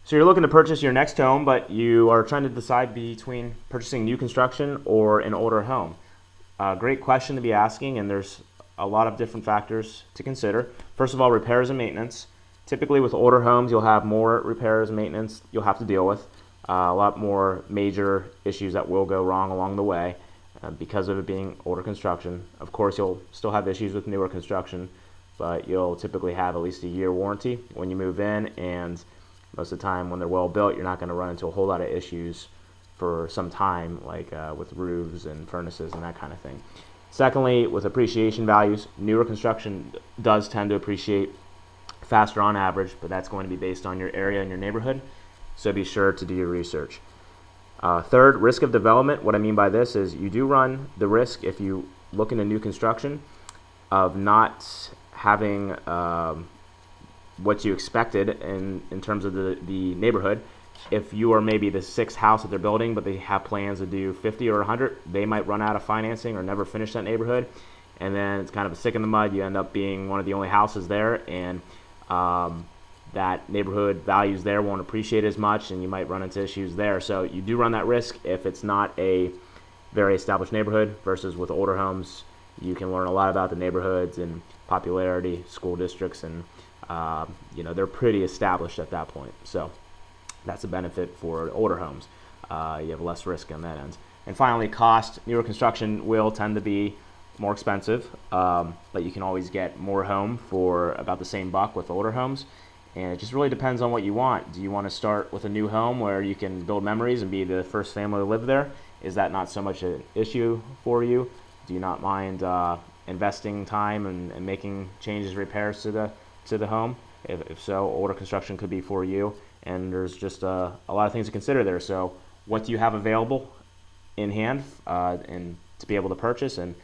So you're looking to purchase your next home, but you are trying to decide between purchasing new construction or an older home. Great question to be asking, and there's a lot of different factors to consider. First of all, repairs and maintenance. Typically with older homes, you'll have more repairs and maintenance you'll have to deal with. A lot more major issues that will go wrong along the way because of it being older construction. Of course, you'll still have issues with newer construction, but you'll typically have at least a year warranty when you move in, and most of the time when they're well built, you're not going to run into a whole lot of issues for some time, like with roofs and furnaces and that kind of thing. Secondly, with appreciation values, newer construction does tend to appreciate faster on average, but that's going to be based on your area and your neighborhood, so be sure to do your research. Third, risk of development. What I mean by this is you do run the risk, if you look into new construction, of not having what you expected in terms of the neighborhood. If you are maybe the sixth house that they're building, but they have plans to do 50 or 100, they might run out of financing or never finish that neighborhood, and then it's kind of a stick in the mud. You end up being one of the only houses there, and that neighborhood values there won't appreciate as much, and you might run into issues there. So you do run that risk if it's not a very established neighborhood, versus with older homes, you can learn a lot about the neighborhoods and popularity, school districts, and they're pretty established at that point. So that's a benefit for older homes. You have less risk on that end. And finally, cost. Newer construction will tend to be more expensive, but you can always get more home for about the same buck with older homes. And it just really depends on what you want. Do you want to start with a new home where you can build memories and be the first family to live there? Is that not so much an issue for you? Do you not mind investing time and making changes, repairs to the home? If so, older construction could be for you. And there's just a lot of things to consider there. So what do you have available in hand and to be able to purchase? And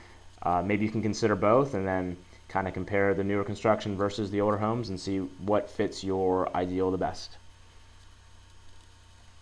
maybe you can consider both, and then kind of compare the newer construction versus the older homes and see what fits your ideal the best.